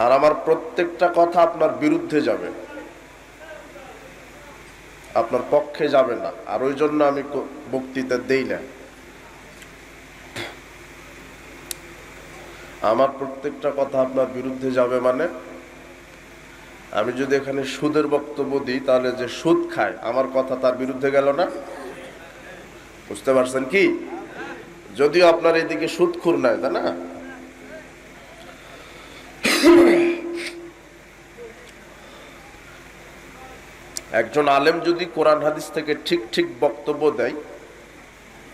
আর আমার প্রত্যেকটা কথা আপনার বিরুদ্ধে যাবে, আপনার পক্ষে যাবে না। আর ওই জন্য আমি বক্তৃতা দেই না। আমার প্রত্যেকটা কথা আপনার বিরুদ্ধে যাবে মানে, আমি যদি এখানে সুদের বক্তব্য দিই তাহলে যে সুদ খায় আমার কথা তার বিরুদ্ধে গেল না। বুঝতে পারছেন কি? যদিও আপনার এদিকে সুদখোর নাই, তাই না? একজন আলেম যদি কোরআন হাদিস থেকে ঠিক ঠিক বক্তব্য দেয়,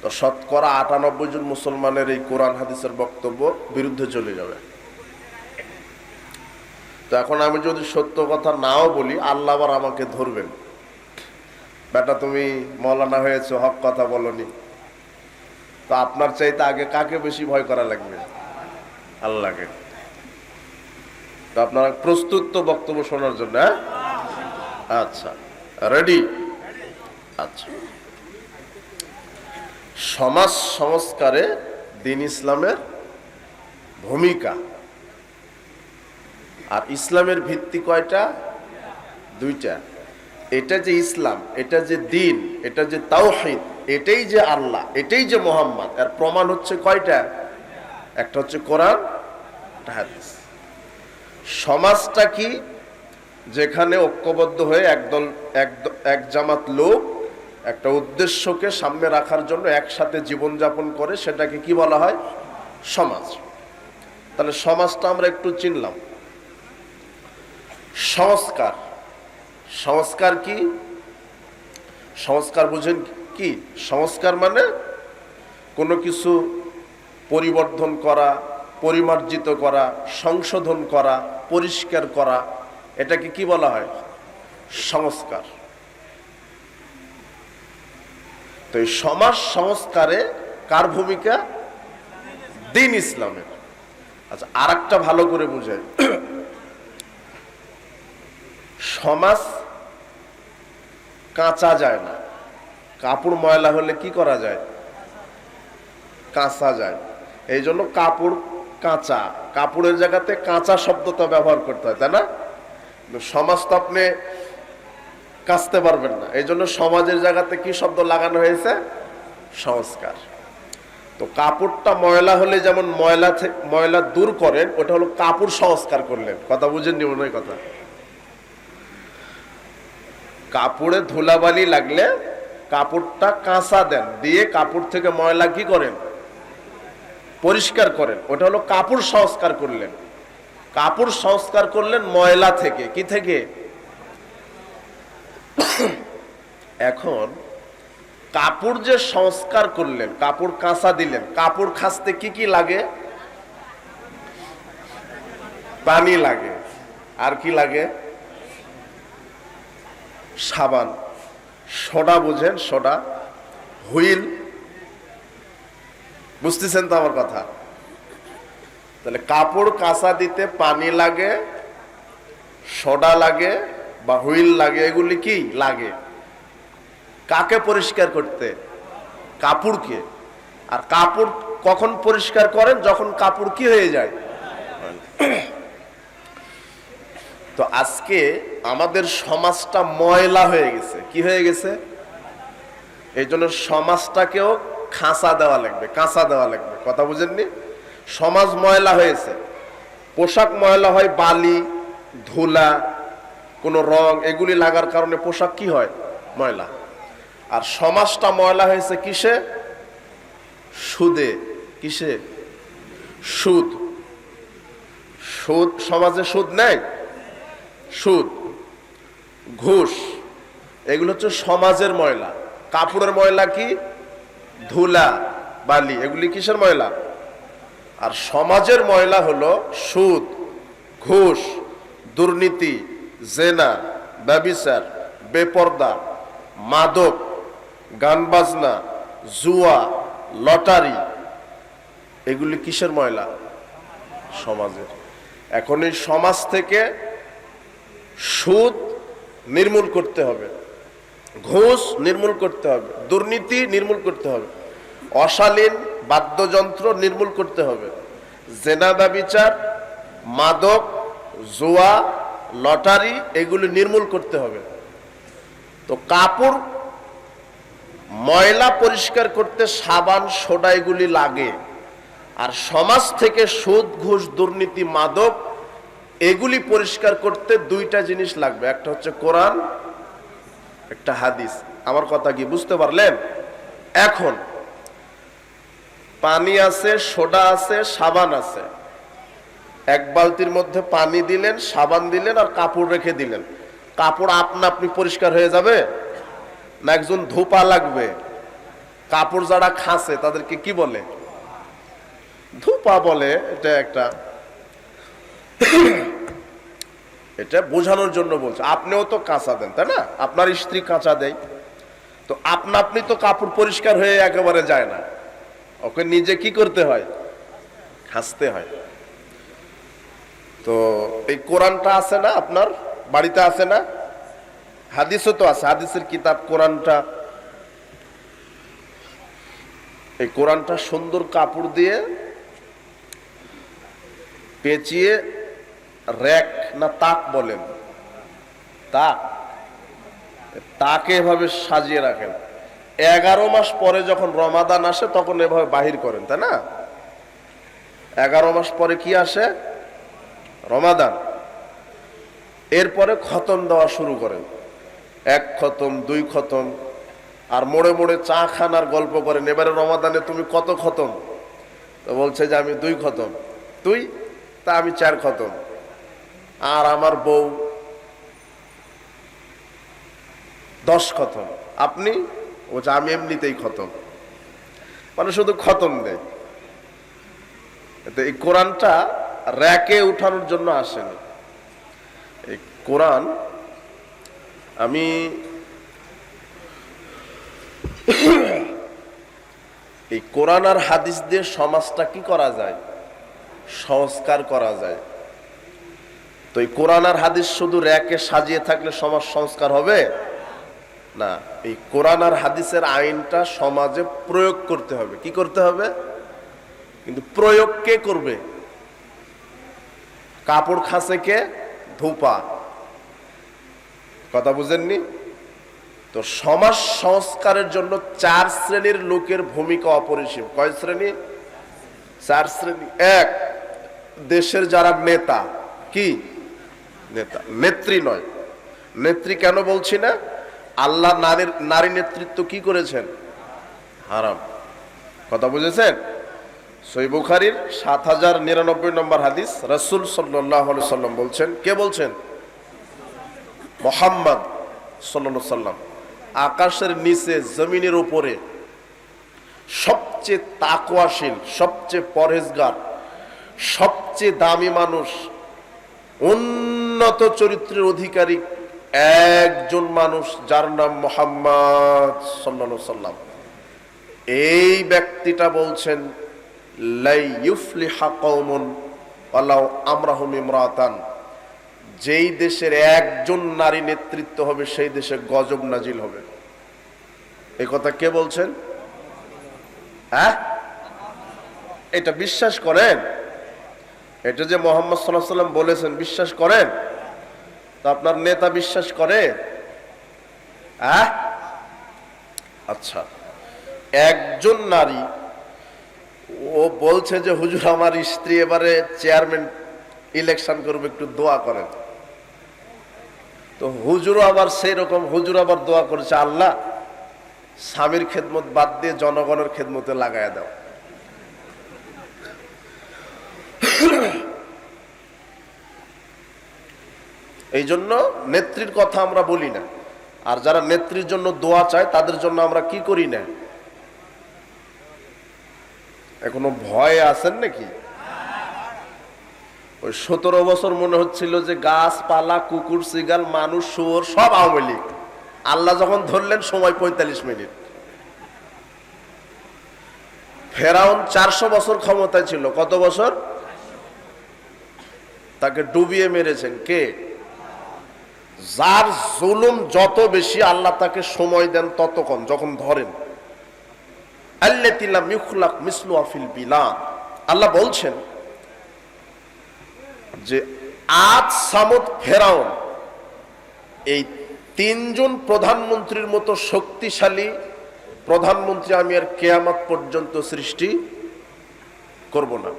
তো শতকরা ৯৮ জন মুসলমানের এই কোরআন হাদিসের বক্তব্য বিরুদ্ধে চলে যাবে। তো এখন আমি যদি সত্য কথা নাও বলি, আল্লাহ আবার আমাকে ধরবেন, বেটা তুমি মৌলানা হয়েছো, হক কথা বলনি। তো আপনার চাইতে আগে কাকে বেশি ভয় করা লাগবে? আল্লাহকে। তো আপনারা প্রস্তুত তো বক্তব্য শোনার জন্য? হ্যাঁ, আচ্ছা, রেডি? আচ্ছা, সমাজ সংস্কারে দ্বীন ইসলামের ভূমিকা। আর ইসলামের ভিত্তি কয়টা? দুইটা। এটা যে ইসলাম, এটা যে দ্বীন, এটা যে তাওহীদ, এটাই যে আল্লাহ, এটাই যে মুহাম্মদ, এর প্রমাণ হচ্ছে কয়টা? একটা হচ্ছে কোরআন, একটা হাদিস। সমাজটা কি? যেখানে ঐক্যবদ্ধ হয়ে একদল এক জামাত লোক একটা উদ্দেশ্যকে সামনে রাখার জন্য একসাথে জীবনযাপন করে, সেটাকে কি বলা হয়? সমাজ। তাহলে সমাজটা আমরা একটু চিনলাম। সংস্কার, সংস্কার কি? সংস্কার বুঝেন কি? সংস্কার মানে কোনো কিছু পরিবর্তন করা, পরিমার্জিত করা, সংশোধন করা, পরিষ্কার করা, এটাকে কি বলা হয়? সংস্কার। তো এই সমাজ সংস্কারে কার ভূমিকা? দ্বীন ইসলামের। আচ্ছা, আর একটা ভালো করে বুঝাই। সমাজ কাঁচা যায় না। কাপড় ময়লা হলে কি করা যায়? কাঁচা যায়। এই জন্য কাপড় কাঁচা, কাপড়ের জায়গাতে কাঁচা শব্দটা ব্যবহার করতে হয়, তাই না? সমাজ তো আপনি কাঁচতে পারবেন না, এই জন্য সমাজের জায়গাতে কি শব্দ লাগানো হয়েছে? সংস্কার। তো কাপড়টা ময়লা হলে যেমন ময়লা দূর করেন, ওটা হলো কাপড় সংস্কার করলেন। কথা বুঝেননি মনে হয় কথা? কাপড়ে ধুলাবালি লাগলে কাপড়টা কাঁচা দেন, দিয়ে কাপড় থেকে ময়লা কি করেন? পরিষ্কার করেন। ওটা হলো কাপড় সংস্কার করলেন। কাপড় সংস্কার করলেন ময়লা থেকে। কি থেকে? এখন কাপড় যে সংস্কার করলেন, কাপড় কাঁচা দিলেন, কাপড় কাচতে কি কি লাগে? পানি লাগে। আর কি লাগে? সাবান। সোডা বুঝেন? Soda, wheel. বুঝতেছেন তো আমার কথা? তাহলে কাপড় কাঁচা দিতে পানি লাগে, সোডা লাগে বা হুইল লাগে। এগুলি কি লাগে? কাকে পরিষ্কার করতে? কাপড়কে। আর কাপড় কখন পরিষ্কার করেন? যখন কাপড় কি হয়ে যায়? তো আজকে আমাদের সমাজটা ময়লা হয়ে গেছে। কি হয়ে গেছে? এই জন্য সমাজটাকেও খাঁচা দেওয়া লাগবে, কাঁচা দেওয়া লাগবে। কথা বুঝেননি? সমাজ ময়লা হয়েছে। পোশাক ময়লা হয় বালি, ধুলা, কোনো রং, এগুলি লাগার কারণে পোশাক কি হয়? ময়লা। আর সমাজটা ময়লা হয়েছে কিসে? সুদে। কিসে? সুদ। সুদ, সমাজে সুদ নেয়, সুদ, ঘুষ, এগুলো হচ্ছে সমাজের ময়লা। কাপড়ের ময়লা কি? ধুলা, বালি, এগুলি কিসের ময়লা? আর সমাজের ময়লা হলো সুদ, ঘুষ, দুর্নীতি, জেনা, ব্যভিচার, বেপর্দা, মাদক, গান বাজনা, জুয়া, লটারি, এগুলি কিসের ময়লা? সমাজের। এখন এই সমাজ থেকে সুদ নির্মূল করতে হবে, ঘুষ নির্মূল করতে হবে, দুর্নীতি নির্মূল করতে হবে, অশালীন বাদ্যযন্ত্র নির্মূল করতে হবে, জেনা ব্যভিচার, মাদক, জুয়া, লটারি এগুলি নির্মূল করতে হবে। তো কাপড় ময়লা পরিষ্কার করতে সাবান, সোডা এগুলি লাগে। আর সমাজ থেকে সুদ, ঘুষ, দুর্নীতি, মাদক এগুলি পরিষ্কার করতে দুইটা জিনিস লাগবে, একটা হচ্ছে কোরআন, একটা হাদিস। আমার কথা কি বুঝতে পারলেন? এখন পানি আছে, সোডা আছে, সাবান আছে, এক বালতির মধ্যে পানি দিলেন, সাবান দিলেন আর কাপড় রেখে দিলেন, কাপড় আপনা আপনি পরিষ্কার হয়ে যাবে না একজন ধোপা লাগবে? কাপড় যারা খাসে তাদেরকে কি বলে? ধোপা বলে। এটা একটা এটা বোঝানোর জন্য বলছে। আপনিও তো কাঁচা দেন, তাই না? আপনার স্ত্রী কাঁচা দেয়, তো আপনা আপনি তো কাপড় পরিষ্কার হয়ে একেবারে যায় না, ওকে নিজে কি করতে হয়? খাসতে হয়। তো এই কোরআনটা আছে না, আপনার বাড়িতে আছে না? হাদিসও তো আছে, হাদিসের কিতাব কোরআনটা। এই কোরআনটা সুন্দর কাপড় দিয়ে পেঁচিয়ে, র‍্যাক না তাক বলেন, তাকে এভাবে সাজিয়ে রাখেন। 11 মাস পরে যখন রমাদান আসে তখন এভাবে বাহির করেন, তাই না? 11 মাস পরে কি আসে? রমাদান। এরপরে খতম দেওয়া শুরু করেন, 1 খতম, 2 খতম, আর মোড়ে মোড়ে চা খান আর গল্প করেন, এবারে রমাদানে তুমি কত খতম? তো বলছে যে আমি 2 খতম। তুই? তা আমি 4 খতম। আর আমার বউ 10 খতম। আপনি? বলছে আমি এমনিতেই খতম। মানে শুধু খতম দেয়। এই কোরআনটা র‍্যাকে উঠানোর জন্য আসেনি। এই কোরআন আমি এই কোরআন আর হাদিস দিয়ে সমাজটা কি করা যায়? সংস্কার করা যায়। তো এই কোরআন আর হাদিস শুধু র‍্যাকে সাজিয়ে থাকলে সমাজ সংস্কার হবে না। এই কোরআন আর হাদিসের আইনটা সমাজে প্রয়োগ করতে হবে। কি করতে হবে? কিন্তু প্রয়োগ কে করবে? কাপড় খাসে কে? ধোপা। কথা বুঝেননি? তো সমাজ সংস্কারের জন্য 4 শ্রেণীর লোকের ভূমিকা অপরিসীম। কয় শ্রেণী? 4 শ্রেণী। 1, দেশের যারা নেতা। কি নেতা? নেত্রী নয়। নেত্রী কেন বলছি না? আল্লাহ নারী নেতৃত্ব কি করেছেন? হারাম। কথা বুঝেছেন? সহিহ বুখারীর 7099 নম্বর হাদিস, রাসূল সাল্লাল্লাহু আলাইহি সাল্লাম বলছেন, কে বলছেন? মুহাম্মদ সাল্লাল্লাহু আলাইহি সাল্লাম। আকাশের নিচে জমিনের উপরে সবচেয়ে তাকওয়াশীল, সবচেয়ে পরহেজগার, সবচেয়ে দামি মানুষ, উন্নত চরিত্রের অধিকারী একজন মানুষ, যার নাম মুহাম্মদ সাল্লাল্লাহু আলাইহি সাল্লাম। এই ব্যক্তিটা বলছেন, লা ইউফলিহা কওমুন ওয়ালাউ আমরাহুম ইমরাতান। যেই দেশের একজন নারী নেতৃত্ব হবে সেই দেশে গজব নাজিল হবে। এই কথা কে বলছেন? হ্যাঁ, এটা বিশ্বাস করেন? এটা যে মুহাম্মদ সাল্লাল্লাহু আলাইহি সাল্লাম বলেছেন, বিশ্বাস করেন? তো আপনার নেতা বিশ্বাস করে? হ্যাঁ, আচ্ছা। একজন নারী, ও বলছে যে হুজুর আমার স্ত্রী এবারে চেয়ারম্যান ইলেকশন করবে, একটু দোয়া করেন। তো হুজুরও আবার সেই রকম, হুজুর আবার দোয়া করেছে, আল্লাহ স্বামীর খেদমত বাদ দিয়ে জনগণের খেদমতে লাগায় দাও। এই জন্য নেত্রীর কথা আমরা বলি না। আর যারা নেত্রীর জন্য দোয়া চায় তাদের জন্য আমরা কি করি না? এখনো ভয়ে আছেন নাকি? ওই 17 বছর মনে হচ্ছিল যে গাছপালা, কুকুর, সিগাল, মানুষ, শুয়োর সব আওয়ামী লীগ। আল্লাহ যখন ধরলেন সময় 45 মিনিট। ফেরাউন 400 বছর ক্ষমতায় ছিল। কত বছর? তাকে ডুবিয়ে মেরেছেন কে? যার জুলুম যত বেশি আল্লাহ তাকে সময় দেন তত কম, যখন ধরেন। আল্লাতী লাম ইখলাক মিসলুহা ফিল বিলাদ। আল্লাহ বলছেন যে আদ, সামুদ, ফেরাউন, এই তিনজন প্রধানমন্ত্রীর মতো শক্তিশালী প্রধানমন্ত্রী আমি আর কিয়ামত পর্যন্ত সৃষ্টি করব না।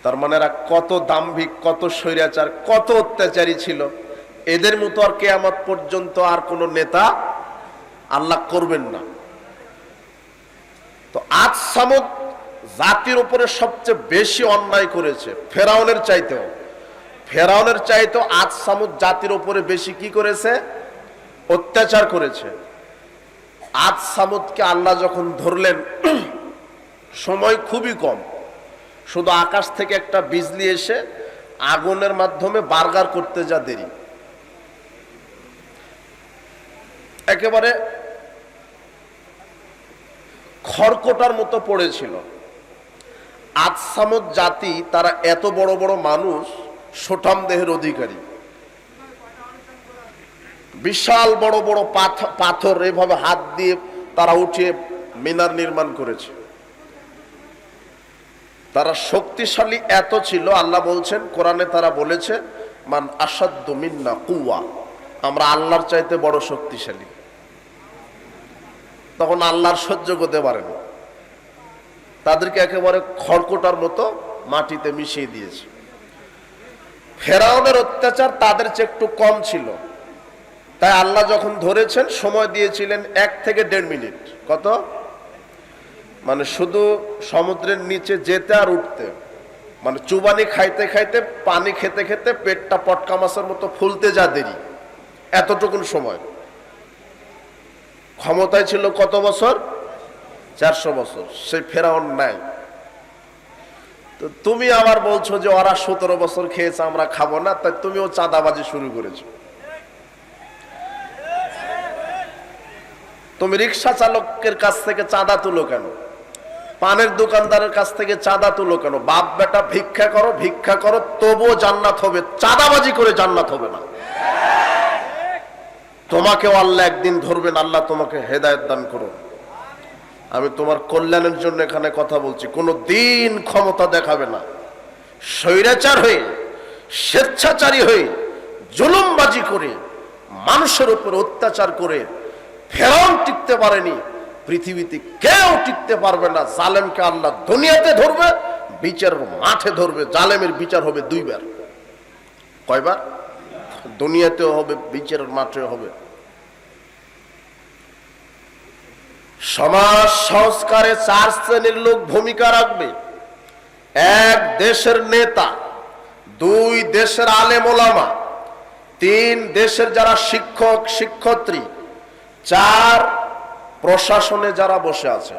তার মানে এরা কত দাম্ভিক, কত স্বৈরাচার, কত অত্যাচারী ছিল, এদের মতো আর কিয়ামত পর্যন্ত আর কোন নেতা আল্লাহ করবেন না। তো আদ সামুদ জাতির উপরে সবচেয়ে বেশি অন্যায় করেছে, ফেরাউনের চাইতেও আদ সামুদ জাতির উপরে বেশি কি করেছে? অত্যাচার করেছে। আদ সামুদকে আল্লাহ যখন ধরলেন, সময় খুবই কম, শুধু আকাশ থেকে একটা বিজলি এসে আগুনের মাধ্যমে বার্গার করতে যা দেরি, একেবারে খড়কোটার মতো পড়েছিল। আদ সামুদ জাতি, তারা এত বড় বড় মানুষ, সোঠাম দেহের অধিকারী, বিশাল বড় বড় পাথর এভাবে হাত দিয়ে তারা উঠিয়ে মিনার নির্মাণ করেছে। তারা শক্তিশালী এত ছিল, আল্লাহ বলছেন কোরআনে, তারা বলেছে মান আসাদ্দু মিন্না কুওয়া, আমরা আল্লাহর চাইতে বড় শক্তিশালী। তখন আল্লাহর সহ্য করতে পারেন, তাদেরকে একেবারে খড়কোটার মতো মাটিতে মিশিয়ে দিয়েছে। ফেরাউনের অত্যাচার তাদের চেয়ে একটু কম ছিল, তাই আল্লাহ যখন ধরেছেন সময় দিয়েছিলেন 1 থেকে 1.5 মিনিট। কত? মানে শুধু সমুদ্রের নিচে যেতে আর উঠতে, মানে চুবানি খাইতে খাইতে, পানি খেতে খেতে পেটটা পটকা মাছের মতো ফুলতে যা দেরি, এতটুকুন সময়। ক্ষমতায় ছিল কত বছর? 400 বছর। সেই ফেরাউন নাই। তো তুমি আবার বলছো যে ওরা 17 বছর খেয়েছে, আমরা খাবো না, তাই তুমিও চাঁদাবাজি শুরু করেছো। তুমি রিক্সা চালকের কাছ থেকে চাঁদা তুলো কেন? পানের দোকানদারের কাছ থেকে চাঁদা তুলো কেন? বাপ বেটা ভিক্ষা করো, তবুও জান্নাত হবে, চাঁদাবাজি করে জান্নাত হবে না। তোমাকেও আল্লাহ একদিন ধরবেন। আল্লাহ তোমাকে হেদায়েত দান করো। আমি তোমার কল্যাণের জন্য এখানে কথা বলছি। কোনো দিন ক্ষমতা দেখাবে না, স্বৈরাচার হয়ে, স্বেচ্ছাচারী হয়ে, জুলুমবাজি করে, মানুষের উপর অত্যাচার করে ফেরাউন টিকতে পারেনি, পৃথিবীতে কেউ টিকতে পারবে না। জালেমকে আল্লাহ দুনিয়াতে ধরবে, বিচারের মাঠে ধরবে। জালেমের বিচার হবে 2 বার। কয়বার? দুনিয়াতেও হবে, বিচারের মাঠেও হবে। সমাজ সংস্কারে 4 শ্রেণীর লোক ভূমিকা রাখবে। 1 দেশের নেতা, 2 দেশের আলেম ওলামা, 3 দেশের যারা শিক্ষক শিক্ষয়িত্রী, 4 প্রশাসনে যারা বসে আছে।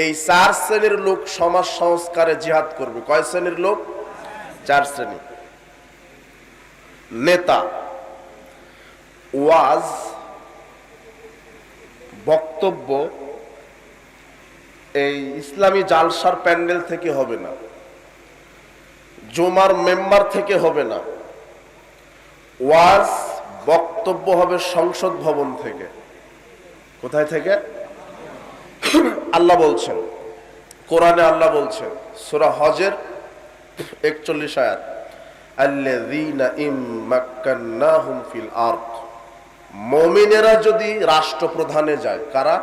এই 4 শ্রেণীর লোক সমাজ সংস্কারে জিহাদ করবে। কয় শ্রেণীর লোক? 4 শ্রেণী। নেতা, ওয়াজ, বক্তব্য এই ইসলামী জালসার প্যান্ডেল থেকে হবে না, জুমার মেম্বার থেকে হবে না। ওয়াজ বক্তব্য হবে সংসদ ভবন থেকে। কোথায় থেকে? আল্লাহ বলছেন কোরআনে, আল্লাহ বলছেন সূরা হজের 41 আয়াত, আল্লাযীনা ইম্মাক্কান্নাহুম ফিল আরদ, মুমিনেরা যদি রাষ্ট্রপ্রধানে যায়। কারা?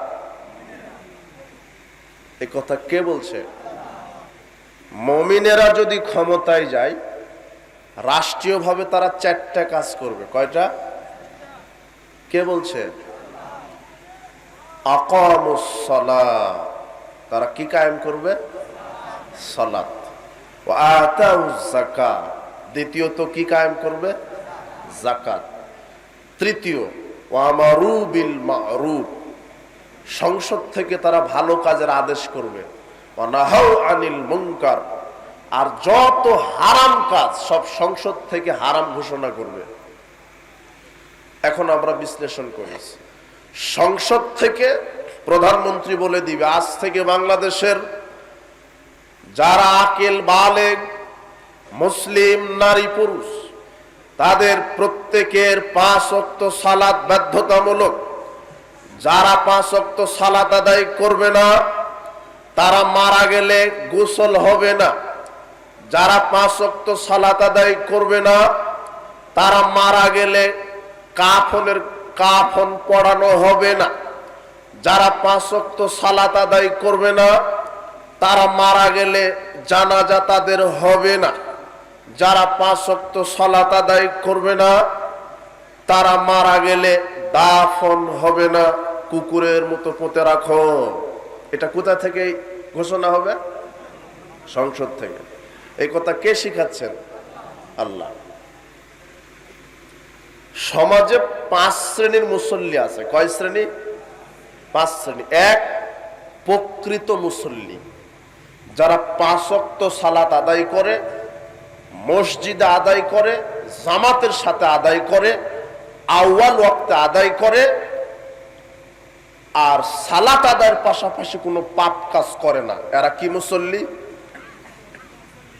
এই কথা কে বলছে? মুমিনেরা যদি ক্ষমতায় যায়, রাষ্ট্রীয়ভাবে তারা 4টা কাজ করবে। কয়টা? কে বলছে? আকামুস সালাহ, তারা কি কায়েম করবে? সালাত। ওয়া আতাউজ যাকাত, দ্বিতীয়ত কি কায়েম করবে? যাকাত। তৃতীয় ওয়া আমারু বিল মা'রুফ, সংসদ থেকে তারা ভালো কাজের আদেশ করবে। ওয়া নাহাউ আনিল মুনকার, আর যত হারাম কাজ সব সংসদ থেকে হারাম ঘোষণা করবে। এখন আমরা বিশ্লেষণ করেছি, সংসদ থেকে প্রধানমন্ত্রী বলে দিবে আজ থেকে বাংলাদেশের যারা আকিল বালেগ মুসলিম নারী পুরুষ, তাদের প্রত্যেকের 5 ওয়াক্ত সালাত বাধ্যতামূলক। যারা 5 ওয়াক্ত সালাত আদায় করবে না, তারা মারা গেলে গোসল হবে না। যারা 5 ওয়াক্ত সালাত আদায় করবে না তারা মারা গেলে কাফন পড়ানো হবে না। যারা 5 ওয়াক্ত সালাত আদায় করবে না তারা মারা গেলে জানাজা তাদের হবে না। যারা 5 ওয়াক্ত সালাত আদায় করবে না তারা মারা গেলে দাফন হবে না, কুকুরের মতো পুঁতে রাখো। এটা কোথা থেকে ঘোষণা হবে? সংসদ থেকে। এই কথা কে শিখাচ্ছেন? আল্লাহ। সমাজে 5 শ্রেণীর মুসল্লি আছে। কয় শ্রেণী? 5 শ্রেণী। এক, প্রকৃত মুসল্লি, যারা 5 ওয়াক্ত সালাত আদায় করে, মসজিদে আদায় করে, জামাতের সাথে আদায় করে, আউয়াল ওয়াক্তে আদায় করে, আর সালাত আদায়ের পাশাপাশি কোনো পাপ কাজ করে না। এরা কি মুসল্লি?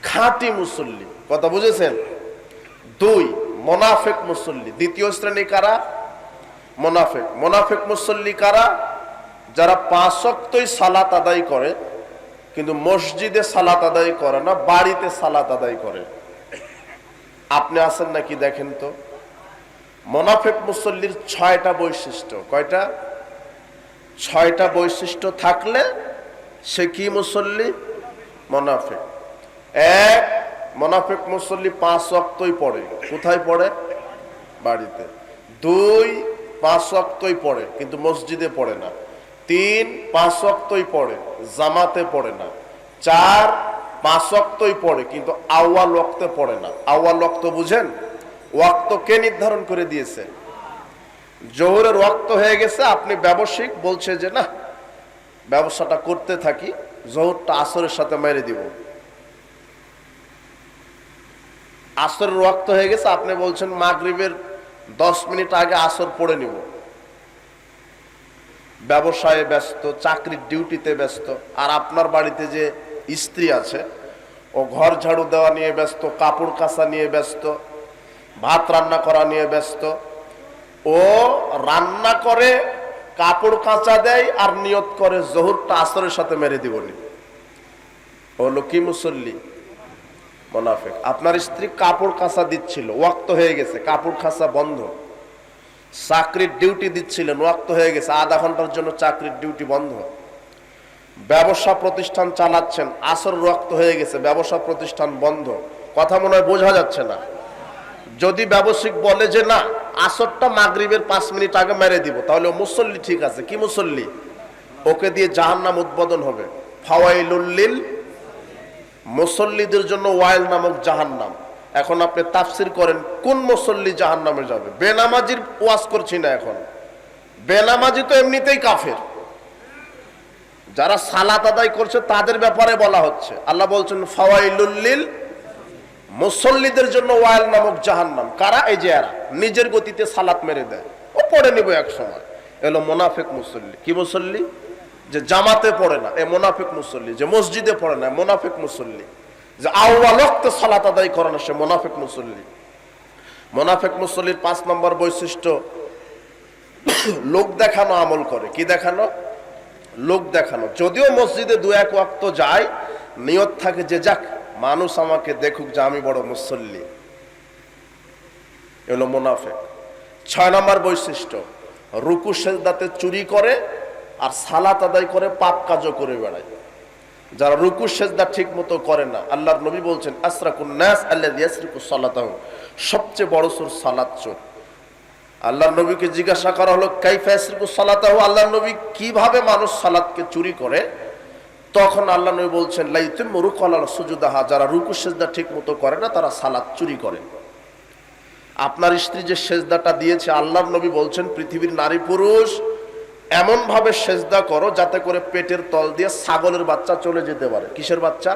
খাঁটি মুসল্লি। কথা বুঝেছেন? 2, মুনাফিক মুসল্লি। দ্বিতীয় শ্রেণী কারা? মুনাফিক। মুনাফিক মুসল্লি কারা? যারা 5 ওয়াক্তই সালাত আদায় করে কিন্তু মসজিদে সালাত আদায় করে না, বাড়িতে সালাত আদায় করে। আপনি আছেন নাকি দেখেন তো। মুনাফিক মুসল্লির 6টা বৈশিষ্ট্য। কয়টা? 6টা বৈশিষ্ট্য থাকলে সে কি মুসল্লি? মুনাফিক। 1, মুনাফিক মুসল্লি 5 ওয়াক্তই পড়ে। কোথায় পড়ে? বাড়িতে। 2, 5 ওয়াক্তই পড়ে কিন্তু মসজিদে পড়ে না। 3, 5 ওয়াক্তই পড়ে, জামাতে পড়ে না। 4, 5 ওয়াক্তই পড়ে কিন্তু আউয়াল ওয়াক্তে পড়ে না। আউয়াল ওয়াক্ত বুঝেন? ওয়াক্ত কে নির্ধারণ করে দিয়েছে? জোহরের ওয়াক্ত হয়ে গেছে, আপনি ব্যবসায়িক বলছে যে না ব্যবসাটা করতে থাকি, জোহরটা আসরের সাথে মেরে দিব। আসরের ওয়াক্ত হয়ে গেছে, আপনি বলছেন মাগরিবের 10 মিনিট আগে আসর পড়ে নিব। ব্যবসায়ে ব্যস্ত, চাকরির ডিউটিতে ব্যস্ত, আর আপনার বাড়িতে যে স্ত্রী আছে ও ঘর ঝাড়ু দেওয়া নিয়ে ব্যস্ত, কাপড় কাচা নিয়ে ব্যস্ত, ভাত রান্না করা নিয়ে ব্যস্ত। ও রান্না করে, কাপড় কাচা দেয় আর নিয়ত করে জোহরটা আসরের সাথে মেরে দিবনি। ও হলো কি মুসল্লি? মুনাফিক। আপনার স্ত্রী কাপড় কাচা দিচ্ছিল, ওয়াক্ত হয়ে গেছে, কাপড় কাচা বন্ধ। চাকরির ডিউটি দিচ্ছিলেন, ওয়াক্ত হয়ে গেছে, আধা ঘন্টার জন্য চাকরির ডিউটি বন্ধ। ব্যবসা প্রতিষ্ঠান চালাচ্ছেন, আসর ওয়াক্ত হয়ে গেছে, ব্যবসা প্রতিষ্ঠান বন্ধ। কথা মনে হয় বোঝা যাচ্ছে না। যদি ব্যবসায়িক বলে যে না আসরটা মাগরিবের 5 মিনিট আগে মেরে দিব, তাহলে ও মুসল্লি ঠিক আছে। কি মুসল্লি? ওকে দিয়ে জাহান্নাম উদ্বোধন হবে। ফাওয়াইলুল লিল মুসল্লিদের জন্য ওয়াইল নামক জাহান্নাম। এখন আপনি তাফসির করেন কোন মুসল্লি জাহান্নামে যাবে? বেনামাজির ওয়াজ করছি না এখন। বেনামাজি তো এমনিতেই কাফের। যারা সালাত আদায় করছে তাদের ব্যাপারে বলা হচ্ছে। আল্লাহ বলছেন ফাওয়াইলুল লিল মুসল্লিদের জন্য ওয়াইল নামক জাহান্নাম। কারা? এই যে এরা নিজের গতিতে সালাত মেরে দেয়, ও পড়ে নিব এক সময়। এলো মুনাফিক মুসল্লি। কি মুসল্লি? যে জামাতে পড়ে না, এ মুনাফিক মুসল্লি। যে মসজিদে পড়ে না, মুনাফিক মুসল্লি। যে আউয়াল ওয়াক্তে সালাত আদায় করে না, সে মুনাফিক মুসল্লি। মুনাফিক মুসল্লির 5 নম্বর বৈশিষ্ট্য, লোক দেখানো আমল করে। কি দেখানো? লোক দেখানো। যদিও মসজিদে 2-1 ওয়াক্ত যায়, নিয়ত থাকে যে যাক মানুষ আমাকে দেখুক যে আমি বড় মুসল্লি। এলো মুনাফিক। 6 নম্বর বৈশিষ্ট্য, রুকু সেজদাতে চুরি করে আর সালাত আদায় করে পাপ কাজও করে বেড়ায়। যারা রুকু সেজদা ঠিক মতো করে না, আল্লাহর নবী বলছেন আসরাকুন নাস আল্লাযী ইয়াসরিকু সালাতাহু, সবচেয়ে বড় চোর সালাত চোর। আল্লাহর নবীকে জিজ্ঞাসা করা হলো কাইফা ইয়াসরিকু সালাতাহু, আল্লাহর নবী কিভাবে মানুষ সালাতকে চুরি করে? তখন আল্লাহ নবী বলছেন লাইতুম রুকুআল সুজুদাহা, যারা রুকু সেজদা ঠিক মতো করে না তারা সালাত চুরি করে। আপনার স্ত্রী যে সেজদাটা দিয়েছে, আল্লাহর নবী বলছেন পৃথিবীর নারী পুরুষ এমন ভাবে সেজদা করো যাতে করে পেটের তল দিয়ে ছাগলের বাচ্চা চলে যেতে পারে। কিসের বাচ্চা?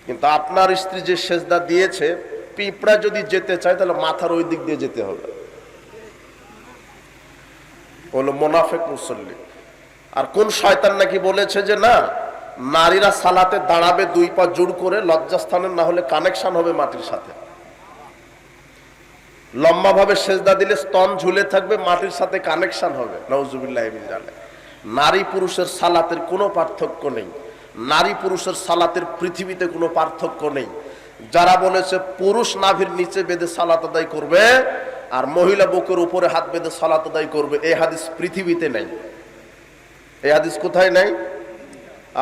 কিন্তু আপনার স্ত্রী যে সেজদা দিয়েছে, পিঁপড়া যদি যেতে চায় তাহলে মাথার ওই দিক দিয়ে যেতে হবে। হলো মুনাফিক মুসল্লি। আর কোন শয়তান নাকি বলেছে যে না নারীরা সালাতে দাঁড়াবে 2 পা জোড় করে, লজ্জাস্থানের না হলে কানেকশন হবে মাটির সাথে। লম্বা ভাবে সেজদা দিলে স্তন ঝুলে থাকবে, মাটির সাথে কানেকশন হবে। নাউজুবিল্লাহি মিন যালিক। নারী পুরুষের সালাতের কোনো পার্থক্য নেই। নারী পুরুষের সালাতের পৃথিবীতে কোনো পার্থক্য নেই। যারা বলেছে পুরুষ নাভির নিচে বেঁধে সালাত আদায় করবে আর মহিলা বুকের উপরে হাত বেঁধে সালাত আদায় করবে, এই হাদিস পৃথিবীতে নেই। এই হাদিস কোথায় নেই?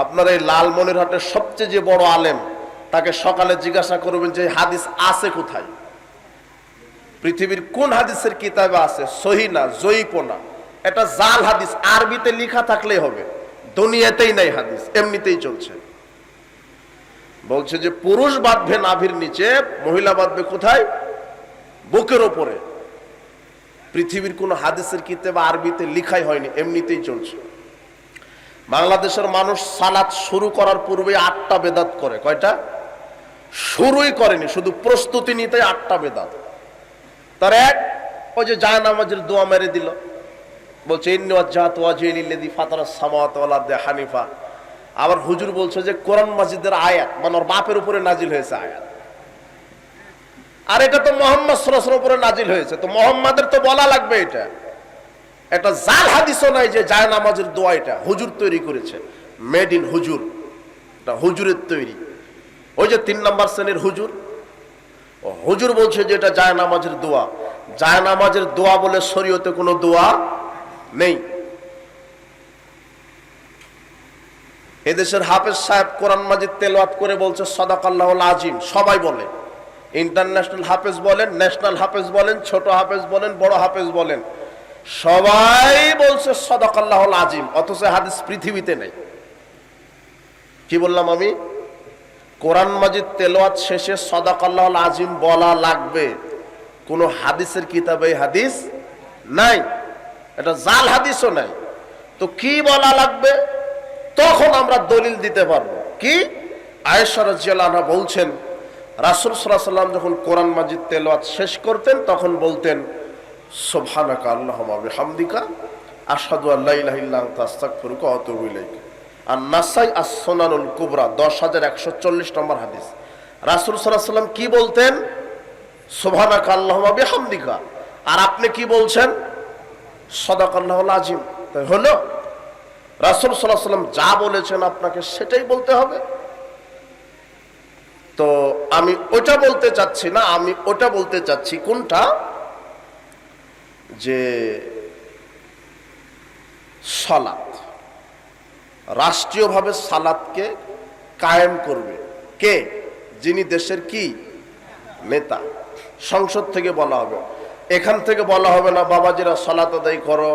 আপনার এই লালমনিরহাটের সবচেয়ে যে বড় আলেম, তাকে সকালে জিজ্ঞাসা করবেন যে হাদিস আছে কোথায়, পৃথিবীর কোন হাদিসের কিতাবে আছে, সহি না, জয়ীফ না, এটা জাল হাদিস, আরবিতে লেখা থাকলেই হবে, দুনিয়াতেই নাই হাদিস, এমনিতেই চলছে। বলছে যে পুরুষ বাঁধবে নাভির নিচে, মহিলা বাঁধবে কোথায়? বুকের ওপরে। পৃথিবীর কোন হাদিসের কিতাবে আরবিতে লেখাই হয়নি, এমনিতেই চলছে। বাংলাদেশের মানুষ সালাত শুরু করার পূর্বে 8টা বেদাত করে। কয়টা? শুরুই করেনি, শুধু প্রস্তুতি নিতে 8টা বেদাত। তার এক, ওই যে জায়নামাজের দোয়া মেরে দিল, বলছে ইন্নী ওয়াজজাহতু ওয়াজহিয়া লিল্লাযী ফাতারাস সামাওয়াতি ওয়াল আরদি হানিফা। আবার হুজুর বলছে যে কোরআন মাজিদের আয়াত, মানে ওর বাপের উপরে নাজিল হয়েছে আয়াত, আর এটা তো মুহাম্মদ সাল্লাল্লাহু আলাইহি ওয়াসাল্লামের উপরে নাজিল হয়েছে, তো মুহাম্মাদের তো বলা লাগবে। এটা জাল হাদিসও নাই যে জায়নামাজের দোয়া এটা হুজুর তৈরি করেছে, মেড ইন হুজুর, এটা হুজুরের তৈরি। ওই যে 3 নম্বর শ্রেণীর হুজুর, হুজুর বলছে যে এটা জায়নামাজের দোয়া। জায়নামাজের দোয়া বলে শরীয়তে কোনো দোয়া নেই। এদেশের হাফেজ সাহেব কোরআন মাজিদ তেলাওয়াত করে বলছে সাদাকাল্লাহুল আযীম, সবাই বলে, ইন্টারন্যাশনাল হাফেজ বলেন, ন্যাশনাল হাফেজ বলেন, ছোট হাফেজ বলেন, বড় হাফেজ বলেন, সবাই বলছে সাদাকাল্লাহুল আযীম, অথচ হাদিস পৃথিবীতে নেই। কি বললাম আমি? কোরআন মাজিদ তেলাওয়াত শেষে সাদাকাল্লাহুল আযীম বলা লাগবে, কোন হাদিসের কিতাবে হাদিস নাই, এটা জাল হাদিসও নাই। তো কি বলা লাগবে? তখন আমরা দলিল দিতে পারবো। কি? আয়েশা রাদিয়াল্লাহু আনহা বলছেন রাসূল সাল্লাল্লাহু আলাইহি ওয়াসাল্লাম যখন কোরআন মাজিদ তেলাওয়াত শেষ করতেন তখন বলতেন সুবহানাকা আল্লাহুম্মা বিহামদিকা আশহাদু আল্লা ইলাহা ইল্লা আনতা আস্তাগফিরুকা ওয়া আতুবু ইলাইক। আর নাসাই আস-সুনানুল কুবরা 10140 নম্বর হাদিস। রাসূল সাল্লাল্লাহু আলাইহি ওয়াসাল্লাম কি বলতেন? সুবহানাকা আল্লাহুম্মা বিহামদিকা। আর আপনি কি বলছেন? সাদাকাল্লাহুল আযীম। তাই হলো, রাসূল সাল্লাল্লাহু আলাইহি ওয়াসাল্লাম যা বলেছেন আপনাকে সেটাই বলতে হবে। তো আমি ওটা বলতে চাচ্ছি না, আমি ওটা বলতে চাচ্ছি কোনটা, যে সালাত, রাষ্ট্রীয়ভাবে সালাতকে কায়েম করবে কে? যিনি দেশের কি নেতা। সংসদ থেকে বলা হবে, এখান থেকে বলা হবে না বাবাজিরা সালাত আদায় করো।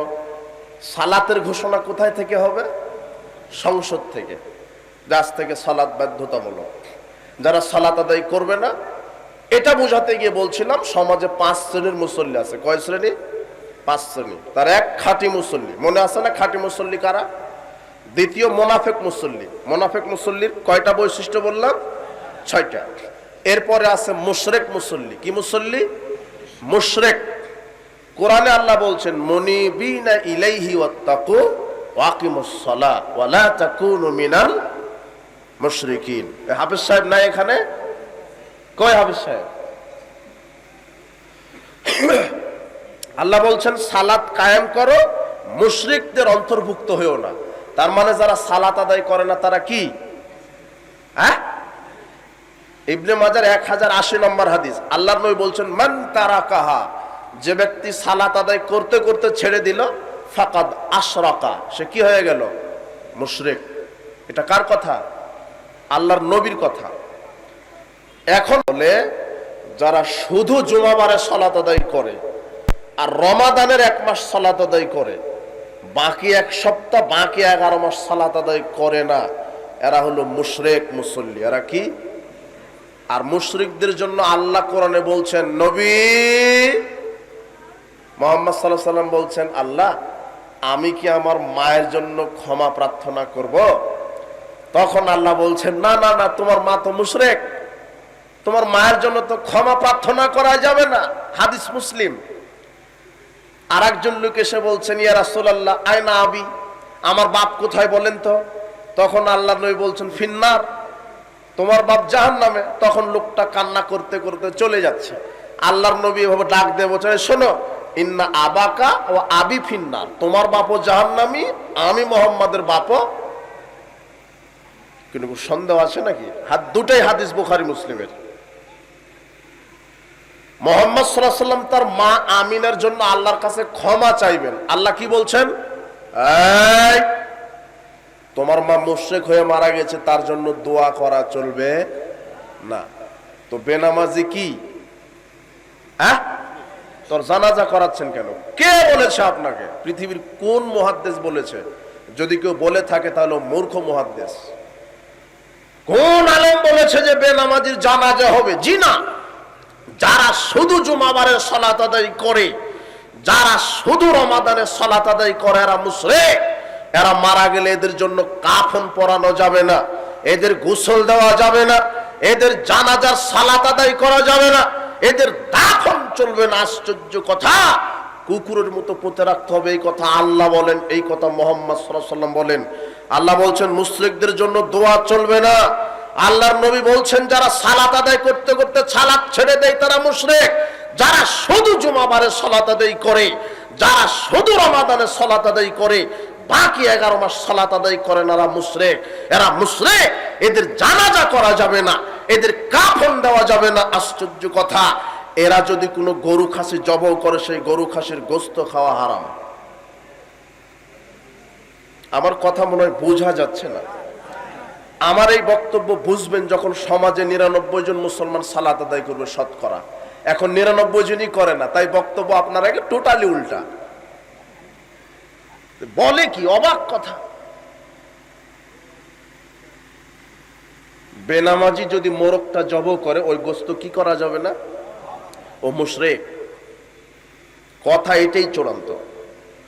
সালাতের ঘোষণা কোথায় থেকে হবে? সংসদ থেকে। আজ থেকে সালাত বাধ্যতামূলক, যারা সালাত আদায় করবে না, এটা বোঝাতে গিয়ে বলছিলাম সমাজে 5 শ্রেণীর মুসল্লি আছে। কয় শ্রেণী? 5 শ্রেণী। তার এক খাঁটি মুসল্লি, মনে আছে না খাঁটি মুসল্লি কারা? দ্বিতীয় মোনাফেক মুসল্লি। মোনাফেক মুসল্লির কয়টা বৈশিষ্ট্য বললাম? 6টা। এরপরে আছে মুশরিক মুসল্লি। কি মুসল্লি? মুশরিক। কোরআনে আল্লাহ বলছেন মুনিবিনা ইলাইহি ওয়াত্তাকু ওয়া আকিমুস সালাত ওয়া লা তাকুনু মিনাল মুশরিকিন। হাফেজ সাহেব নাই এখানে? কয় হাফেজ সাহেব? আল্লাহ বলছেন সালাত কায়েম করো, মুশরিকদের অন্তর্ভুক্ত হয়েও না। তার মানে যারা সালাত আদায় করে না তারা কি? ইবনে মাজার 1080 নম্বর হাদিস, আল্লাহর নবী বলছেন মান তারাকাহা, যে ব্যক্তি সালাত আদায় করতে করতে ছেড়ে দিল, ফাকাদ আশরাকা, সে কি হয়ে গেল? মুশরিক। এটা কার কথা? আল্লাহর নবীর কথা। এখন বলে যারা শুধু জুমাবারে সালাত আদায় করে আর রমাদানের 1 মাস সালাত আদায় করে, বাকি 1 সপ্তাহ, বাকি 11 মাস সালাত আদায় করে না, এরা হলো মুশরিক মুসল্লি। এরা কি? আর মুশরিকদের জন্য আল্লাহ কোরআনে বলছেন, নবী মুহাম্মদ সাল্লাল্লাহু আলাইহি ওয়াসাল্লাম বলছেন, আল্লাহ আমি কি আমার মায়ের জন্য ক্ষমা প্রার্থনা করব? তখন আল্লাহ বলছেন, না না না, তোমার মা তো মুশরিক, তোমার মায়ের জন্য তো ক্ষমা প্রার্থনা করা যাবে না। হাদিস মুসলিম। আর একজন লোক এসে বলছেন, ইয়া রাসূলুল্লাহ আয়না আবি, আমার বাপ কোথায় বলেন তো? তখন আল্লাহ নবী বলছেন ফিন্নার, তোমার বাপ জাহান্নামে। তখন লোকটা কান্না করতে করতে চলে যাচ্ছে। আল্লাহর নবী এভাবে ডাক দিয়ে বলছেন, শোনো, ইন্না আবাকা ও আবি ফিন্নার, তোমার বাপও জাহান্নামী, আমি মুহাম্মাদের বাপও কিন্তু সন্দেহ আছে নাকি? দুটাই হাদিস বুখারী মুসলিমের। মুহাম্মদ সাল্লাল্লাহু আলাইহি ওয়াসাল্লাম তার মা আমিনার জন্য আল্লাহর কাছে ক্ষমা চাইবেন। আল্লাহ কি বলছেন? এই তোমার মা মুশরিক হয়ে মারা গেছে, তার জন্য দোয়া করা চলবে না। তো বেনামাজি কি তোর জানাজা করাচ্ছেন কেন? কে বলেছে আপনাকে? পৃথিবীর কোন মুহাদ্দিস বলেছে? যদি কেউ বলে থাকে তাহলে মূর্খ মুহাদ্দিস। কোন আলেম বলেছে যে বেনামাজির জানাজা হবে? জি না। যারা শুধু জুমাবারের সালাত আদায় করে, যারা শুধু রমাদানের সালাত আদায় করে, এরা মুশরিক। এরা মারা গেলে এদের জন্য কাফন পরানো যাবে না, এদের গোসল দেওয়া যাবে না, এদের জানাজার সালাত আদায় করা যাবে না, এদের দাফন চলবে না। আশ্চর্য কথা! কুকুরের মতো পুঁতে রাখতে হবে, এই কথা আল্লাহ বলেন, এই কথা মুহাম্মদ সাল্লাল্লাহু আলাইহি ওয়াসাল্লাম বলেন। আল্লাহ বলছেন মুশরিকদের জন্য দোয়া চলবে না। আল্লাহর নবী বলছেন যারা সালাত আদায় করতে করতে সালাত ছেড়ে দেয় তারা মুশরিক। যারা শুধু জুমাবারের সালাত আদায় করে, যারা শুধু রমাদানের সালাত আদায় করে, বাকি 11 মাস সালাত আদায় করে না, এরা মুশরিক। এরা মুশরিক। এদের জানাজা করা যাবে না, এদের কাফন দেওয়া যাবে না। আশ্চর্য কথা! এরা যদি কোনো গরু খাসি জবাই করে, সেই গরু খাসির গোশত খাওয়া হারাম। আমার কথা মনে হয় বোঝা যাচ্ছে না। আমার এই বক্তব্য বুঝবেন যখন সমাজে 99 জন মুসলমান সালাত আদায় করবে শতকরা। এখন 99 জনই করে না, তাই বক্তব্য আপনার আগে টোটালি উল্টা। বলে কি অবাক কথা! বেনামাজি যদি মোরগটা জবাই করে, ওই গোশত কি করা যাবে না? ও মুশরিক। কথা এটাই চূড়ান্ত।